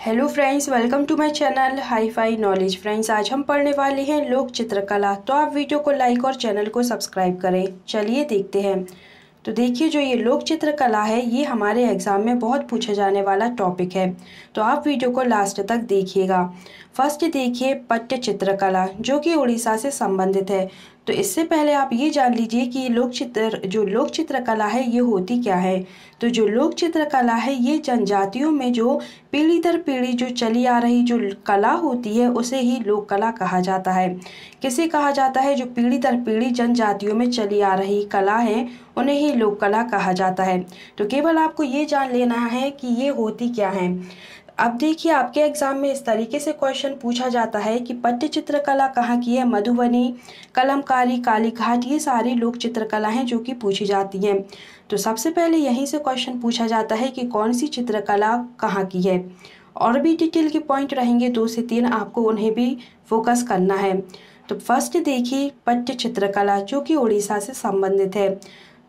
Hello friends, welcome to my channel hi fi knowledge. Friends, आज हम पढ़ने वाले हैं लोक चित्रकला। तो आप वीडियो को लाइक और चैनल को सब्सक्राइब करें। चलिए देखते हैं। तो देखिए, जो ये लोक चित्रकला है ये हमारे एग्जाम में बहुत पूछा जाने वाला टॉपिक है। तो आप वीडियो को लास्ट तक देखिएगा। फर्स्ट देखिए पट्ट चित्रकला, जो कि उड़ीसा से संबंधित है। तो इससे पहले आप ये जान लीजिए कि लोक चित्रकला है ये होती क्या है। तो जो लोक चित्रकला है ये जनजातियों में जो पीढ़ी दर पीढ़ी जो चली आ रही जो कला होती है उसे ही लोक कला कहा जाता है। किसे कहा जाता है? जो पीढ़ी दर पीढ़ी जनजातियों में चली आ रही कला है उन्हें ही लोक कला कहा जाता है। तो केवल आपको ये जान लेना है कि ये होती क्या है। अब देखिए, आपके एग्जाम में इस तरीके से क्वेश्चन पूछा जाता है कि पट्ट चित्रकला कहाँ की है। मधुबनी, कलमकारी, कालीघाट, ये सारी लोक चित्रकला हैं जो कि पूछी जाती हैं। तो सबसे पहले यहीं से क्वेश्चन पूछा जाता है कि कौन सी चित्रकला कहाँ की है। और भी डिटेल के पॉइंट रहेंगे 2 से 3, आपको उन्हें भी फोकस करना है। तो फर्स्ट देखिए पट्ट चित्रकला, जो कि उड़ीसा से संबंधित है।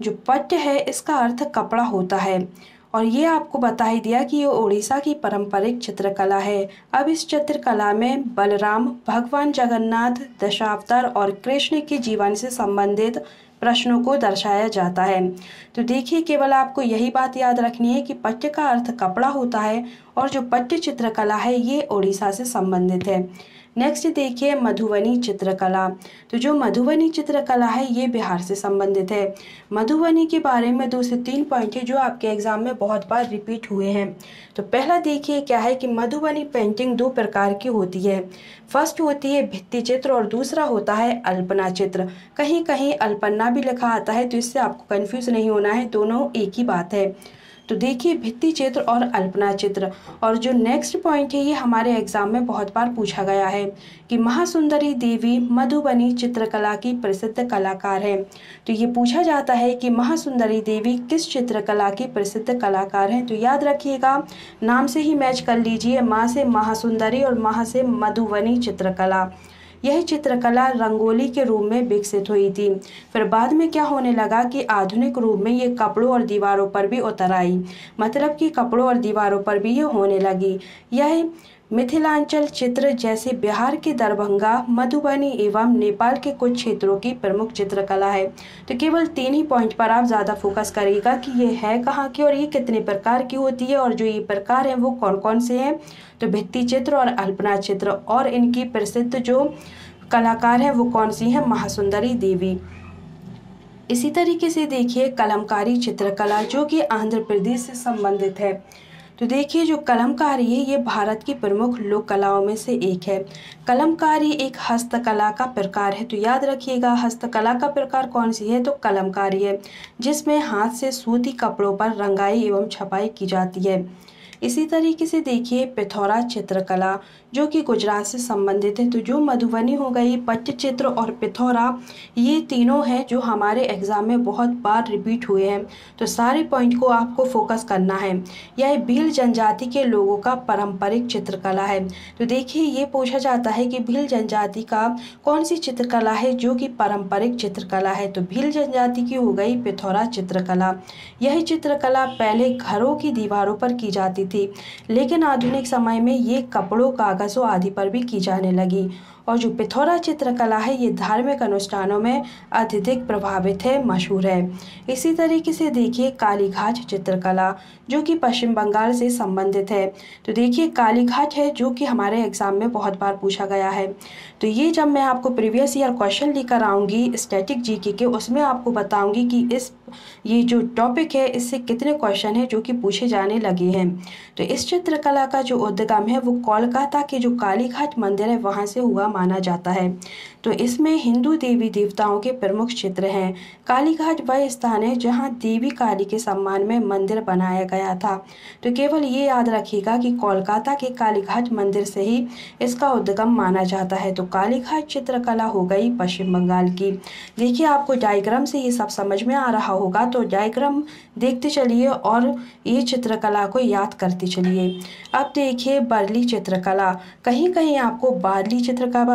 जो पट्ट है इसका अर्थ कपड़ा होता है, और ये आपको बता ही दिया कि ये उड़ीसा की पारंपरिक चित्रकला है। अब इस चित्रकला में बलराम, भगवान जगन्नाथ, दशावतार और कृष्ण के जीवन से संबंधित प्रश्नों को दर्शाया जाता है। तो देखिए, केवल आपको यही बात याद रखनी है कि पट्ट का अर्थ कपड़ा होता है और जो पट्ट चित्रकला है ये उड़ीसा से संबंधित है। नेक्स्ट देखिए मधुबनी चित्रकला। तो जो मधुबनी चित्रकला है ये बिहार से संबंधित है। मधुबनी के बारे में 2 से 3 पॉइंट है जो आपके एग्जाम में बहुत बार रिपीट हुए हैं। तो पहला देखिए क्या है कि मधुबनी पेंटिंग 2 प्रकार की होती है। फर्स्ट होती है भित्ति चित्र और दूसरा होता है अल्पना चित्र। कहीं कहीं अल्पना भी लिखा आता है, तो इससे आपको कंफ्यूज नहीं होना है, दोनों एक ही बात है। तो देखिए भित्ति चित्र और अल्पना चित्र। और जो नेक्स्ट पॉइंट है ये हमारे एग्जाम में बहुत बार पूछा गया है कि महासुंदरी देवी मधुबनी चित्रकला की प्रसिद्ध कलाकार है। तो ये पूछा जाता है कि महासुंदरी देवी किस चित्रकला की प्रसिद्ध कलाकार हैं। तो याद रखिएगा, नाम से ही मैच कर लीजिए, माँ से महासुंदरी और महा से मधुबनी चित्रकला। यह चित्रकला रंगोली के रूप में विकसित हुई थी। फिर बाद में क्या होने लगा कि आधुनिक रूप में ये कपड़ों और दीवारों पर भी उतर आई। मतलब कि कपड़ों और दीवारों पर भी ये होने लगी। यह मिथिलांचल चित्र जैसे बिहार के दरभंगा, मधुबनी एवं नेपाल के कुछ क्षेत्रों की प्रमुख चित्रकला है। तो केवल 3 ही पॉइंट पर आप ज़्यादा फोकस करिएगा कि ये है कहाँ की और ये कितने प्रकार की होती है, और जो ये प्रकार हैं वो कौन कौन से हैं। तो भित्ति चित्र और अल्पना चित्र, और इनकी प्रसिद्ध जो कलाकार हैं वो कौन सी हैं? महासुंदरी देवी। इसी तरीके से देखिए कलमकारी चित्रकला, जो कि आंध्र प्रदेश से संबंधित है। तो देखिए जो कलमकारी है ये भारत की प्रमुख लोक कलाओं में से एक है। कलमकारी एक हस्तकला का प्रकार है। तो याद रखिएगा, हस्तकला का प्रकार कौन सी है? तो कलमकारी है, जिसमें हाथ से सूती कपड़ों पर रंगाई एवं छपाई की जाती है। इसी तरीके से देखिए पिथौरा चित्रकला, जो कि गुजरात से संबंधित है। तो जो मधुबनी हो गई, पट्ट चित्र और पिथौरा, ये तीनों हैं जो हमारे एग्जाम में बहुत बार रिपीट हुए हैं। तो सारे पॉइंट को आपको फोकस करना है। यह भील जनजाति के लोगों का पारंपरिक चित्रकला है। तो देखिए ये पूछा जाता है कि भील जनजाति का कौन सी चित्रकला है जो कि पारंपरिक चित्रकला है। तो भील जनजाति की हो गई पिथौरा चित्रकला। यह चित्रकला पहले घरों की दीवारों पर की जाती थी, लेकिन आधुनिक समय में ये कपड़ों, कागजों आदि पर भी की जाने लगी। और जो पिथौरा चित्रकला है ये धार्मिक अनुष्ठानों में अत्यधिक प्रभावित है, मशहूर है। इसी तरीके से देखिए कालीघाट चित्रकला, जो कि पश्चिम बंगाल से संबंधित है। तो देखिए कालीघाट है जो कि हमारे एग्जाम में बहुत बार पूछा गया है। तो ये जब मैं आपको प्रीवियस ईयर क्वेश्चन लेकर आऊँगी स्टैटिक जीके के, उसमें आपको बताऊँगी कि ये जो टॉपिक है इससे कितने क्वेश्चन हैं जो कि पूछे जाने लगे हैं। तो इस चित्रकला का जो उद्गम है वो कोलकाता के जो कालीघाट मंदिर है वहाँ से हुआ माना जाता है। तो इसमें हिंदू देवी देवताओं के प्रमुख चित्र हैं। कालीघाट वह स्थान है जहाँ देवी काली के सम्मान में मंदिर बनाया गया था। तो केवल ये याद रखिएगा कि कोलकाता के कालीघाट मंदिर से ही इसका उद्गम माना जाता है। तो कालीघाट चित्रकला हो गई पश्चिम बंगाल की। देखिए आपको डायग्राम से ये सब समझ में आ रहा होगा, तो डायग्राम देखते चलिए और ये चित्रकला को याद करते चलिए। अब देखिए बरली चित्रकला, कहीं कहीं आपको बारली चित्रकला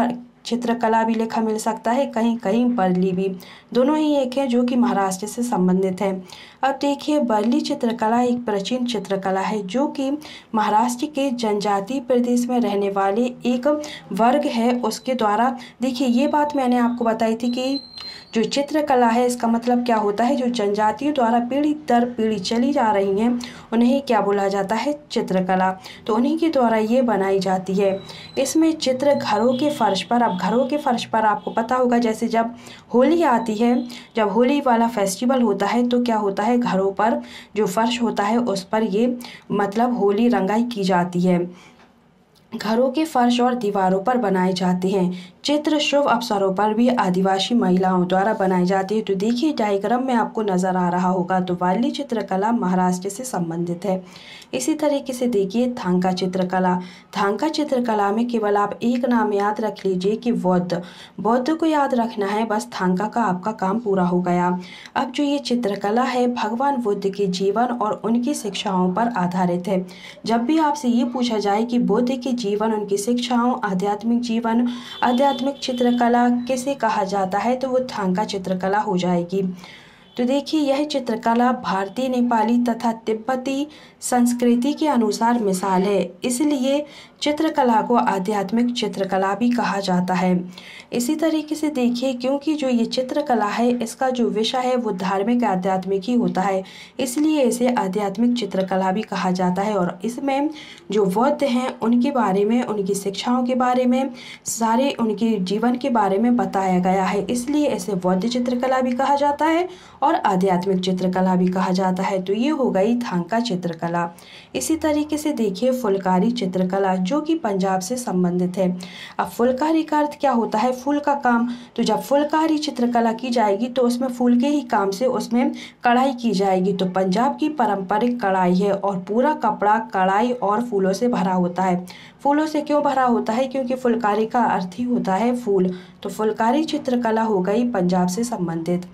चित्रकला भी लिखा मिल सकता है, कहीं कहीं बरली भी, दोनों ही एक है जो कि महाराष्ट्र से संबंधित है। अब देखिए बरली चित्रकला एक प्राचीन चित्रकला है जो कि महाराष्ट्र के जनजातीय प्रदेश में रहने वाले एक वर्ग है उसके द्वारा। देखिए ये बात मैंने आपको बताई थी कि जो चित्रकला है इसका मतलब क्या होता है, जो जनजातियों द्वारा पीढ़ी दर पीढ़ी चली जा रही हैं उन्हें क्या बोला जाता है, चित्रकला। तो उन्हीं के द्वारा ये बनाई जाती है। इसमें चित्र घरों के फर्श पर, अब घरों के फर्श पर आपको पता होगा जैसे जब होली आती है, जब होली वाला फेस्टिवल होता है तो क्या होता है, घरों पर जो फर्श होता है उस पर ये मतलब होली रंगाई की जाती है। घरों के फर्श और दीवारों पर बनाए जाते हैं। चित्र शुभ अवसरों पर भी आदिवासी महिलाओं द्वारा बनाई जाती है। तो देखिए डायग्राम में आपको नजर आ रहा होगा, तो वारली चित्रकला महाराष्ट्र से संबंधित है। इसी तरीके से देखिए थांका चित्रकला। थांका चित्रकला में केवल आप एक नाम याद रख लीजिए कि बौद्ध, बौद्ध को याद रखना है, बस थांका का आपका काम पूरा हो गया। अब जो ये चित्रकला है भगवान बुद्ध के जीवन और उनकी शिक्षाओं पर आधारित है। जब भी आपसे ये पूछा जाए कि बुद्ध के जीवन, उनकी शिक्षाओं, आध्यात्मिक जीवन, आध्यात्मिक चित्रकला किसे कहा जाता है, तो वो थांका चित्रकला हो जाएगी। तो देखिए यह चित्रकला भारतीय, नेपाली तथा तिब्बती संस्कृति के अनुसार मिसाल है, इसलिए चित्रकला को आध्यात्मिक चित्रकला भी कहा जाता है। इसी तरीके से देखिए क्योंकि जो ये चित्रकला है इसका जो विषय है वो धार्मिक आध्यात्मिक ही होता है, इसलिए इसे आध्यात्मिक चित्रकला भी कहा जाता है। और इसमें जो बौद्ध हैं उनके बारे में, उनकी शिक्षाओं के बारे में, सारे उनके जीवन के बारे में बताया गया है, इसलिए इसे बौद्ध चित्रकला भी कहा जाता है और आध्यात्मिक चित्रकला भी कहा जाता है। तो ये हो गई थांका चित्रकला। इसी तरीके से देखिए फुलकारी चित्रकला जो कि पंजाब से संबंधित है। अब फुलकारी का अर्थ क्या होता है, फूल का काम। तो जब फुलकारी चित्रकला की जाएगी तो उसमें फूल के ही काम से उसमें कढ़ाई की जाएगी। तो पंजाब की पारंपरिक कढ़ाई है और पूरा कपड़ा कढ़ाई और फूलों से भरा होता है। फूलों से क्यों भरा होता है, क्योंकि फुलकारी का अर्थ ही होता है फूल। तो फुलकारी चित्रकला हो गई पंजाब से संबंधित।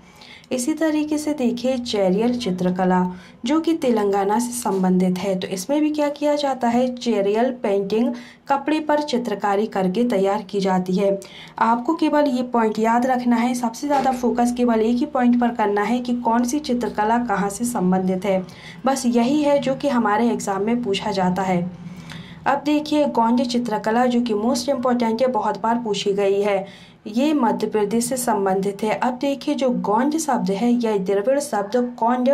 इसी तरीके से देखिए चेरियल चित्रकला जो कि तेलंगाना से संबंधित है। तो इसमें भी क्या किया जाता है, चेरियल पेंटिंग कपड़े पर चित्रकारी करके तैयार की जाती है। आपको केवल ये पॉइंट याद रखना है, सबसे ज़्यादा फोकस केवल एक ही पॉइंट पर करना है कि कौन सी चित्रकला कहाँ से संबंधित है, बस यही है जो कि हमारे एग्ज़ाम में पूछा जाता है। अब देखिए गोंड चित्रकला जो कि मोस्ट इम्पोर्टेंट है, बहुत बार पूछी गई है, ये मध्य प्रदेश से संबंधित है। अब देखिए जो गोंड शब्द है यह द्रविड़ शब्द कौंड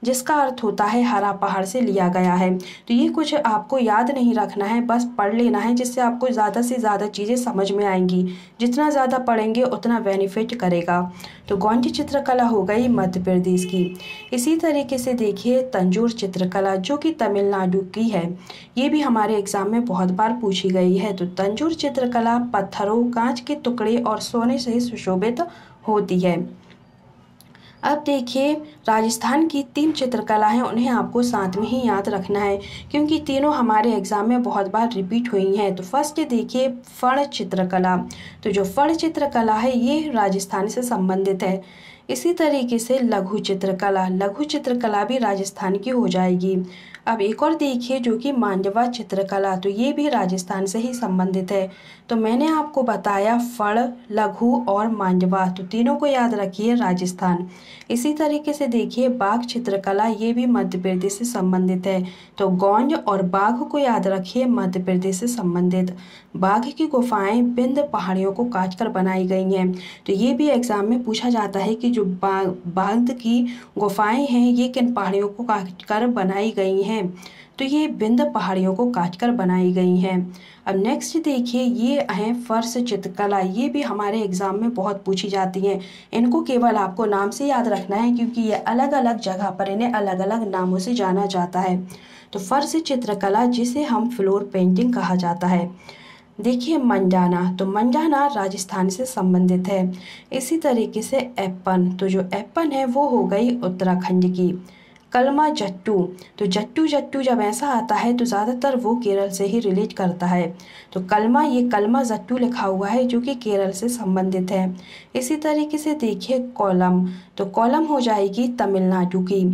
जिसका अर्थ होता है हरा पहाड़ से लिया गया है। तो ये कुछ आपको याद नहीं रखना है, बस पढ़ लेना है, जिससे आपको ज़्यादा से ज़्यादा चीज़ें समझ में आएंगी। जितना ज़्यादा पढ़ेंगे उतना बेनिफिट करेगा। तो गोंड चित्रकला हो गई मध्य प्रदेश की। इसी तरीके से देखिए तंजूर चित्रकला जो कि तमिलनाडु की है, ये भी हमारे एग्जाम में बहुत बार पूछी गई है। तो तंजूर चित्रकला पत्थरों, कांच के टुकड़े और सोने से सुशोभित होती है। अब देखिए राजस्थान की 3 चित्रकला हैं, उन्हें आपको साथ में ही याद रखना है क्योंकि तीनों हमारे एग्जाम में बहुत बार रिपीट हुई हैं। तो फर्स्ट देखिए फण चित्रकला। तो जो फण चित्रकला है ये राजस्थान से संबंधित है। इसी तरीके से लघु चित्रकला, लघु चित्रकला भी राजस्थान की हो जाएगी। अब एक और देखिए जो कि मांडवा चित्रकला, तो ये भी राजस्थान से ही संबंधित है। तो मैंने आपको बताया फड़, लघु और मांडवा, तो तीनों को याद रखिए राजस्थान। इसी तरीके से देखिए बाघ चित्रकला, ये भी मध्य प्रदेश से संबंधित है। तो गोंड और बाघ को याद रखिए, मध्य प्रदेश से संबंधित। बाघ की गुफाएं विंध्य पहाड़ियों को काटकर बनाई गई हैं। तो ये भी एग्जाम में पूछा जाता है कि जो बाघ की गुफाएं हैं ये किन पहाड़ियों को काटकर बनाई गई हैं। तो ये विंध्य पहाड़ियों को काटकर बनाई गई हैं। अब नेक्स्ट देखिए ये है फर्श चित्रकला, ये भी हमारे एग्जाम में बहुत पूछी जाती हैं। इनको केवल आपको नाम से याद रखना है क्योंकि ये अलग अलग जगह पर इन्हें अलग अलग नामों से जाना जाता है। तो फर्श चित्रकला जिसे हम फ्लोर पेंटिंग कहा जाता है। देखिए मंडाना, तो मंडाना राजस्थान से संबंधित है। इसी तरीके से एप्पन, तो जो एप्पन है वो हो गई उत्तराखंड की। कलमा जट्टू, तो जट्टू जट्टू जब ऐसा आता है तो ज़्यादातर वो केरल से ही रिलेट करता है। तो कलमा, ये कलमा जट्टू लिखा हुआ है जो कि केरल से संबंधित है। इसी तरीके से देखिए कॉलम, तो कॉलम हो जाएगी तमिलनाडु की।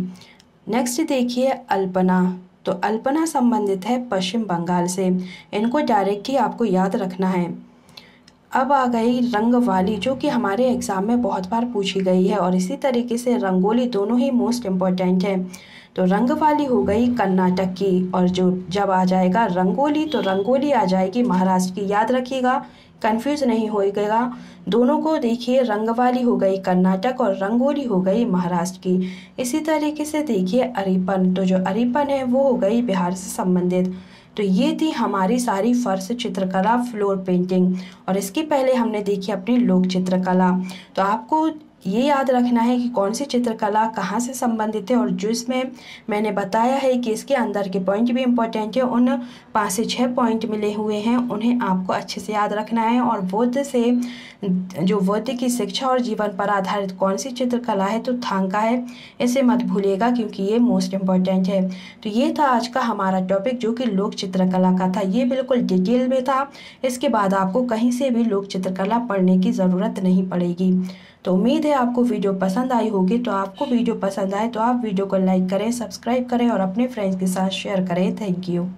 नेक्स्ट देखिए अल्पना, तो अल्पना संबंधित है पश्चिम बंगाल से। इनको डायरेक्ट ही आपको याद रखना है। अब आ गई रंग वाली, जो कि हमारे एग्ज़ाम में बहुत बार पूछी गई है, और इसी तरीके से रंगोली, दोनों ही मोस्ट इम्पोर्टेंट है। तो रंग वाली हो गई कर्नाटक की, और जो जब आ जाएगा रंगोली तो रंगोली आ जाएगी महाराष्ट्र की। याद रखिएगा, कंफ्यूज नहीं होइएगा। दोनों को देखिए, रंग वाली हो गई कर्नाटक और रंगोली हो गई महाराष्ट्र की। इसी तरीके से देखिए अरिपन, तो जो अरिपन है वो हो गई बिहार से संबंधित। तो ये थी हमारी सारी फर्श चित्रकला, फ्लोर पेंटिंग, और इसके पहले हमने देखी अपनी लोक चित्रकला। तो आपको ये याद रखना है कि कौन सी चित्रकला कहाँ से संबंधित है, और जो इसमें मैंने बताया है कि इसके अंदर के पॉइंट भी इम्पोर्टेंट है, उन 5 से 6 पॉइंट मिले हुए हैं, उन्हें आपको अच्छे से याद रखना है। और बुद्ध से जो बुद्ध की शिक्षा और जीवन पर आधारित कौन सी चित्रकला है, तो थांका है, इसे मत भूलिएगा क्योंकि ये मोस्ट इम्पॉर्टेंट है। तो ये था आज का हमारा टॉपिक, जो कि लोक चित्रकला का था। ये बिल्कुल डिटेल में था, इसके बाद आपको कहीं से भी लोक चित्रकला पढ़ने की ज़रूरत नहीं पड़ेगी। तो उम्मीद है आपको वीडियो पसंद आई होगी। तो आपको वीडियो पसंद आए तो आप वीडियो को लाइक करें, सब्सक्राइब करें और अपने फ्रेंड्स के साथ शेयर करें। Thank you.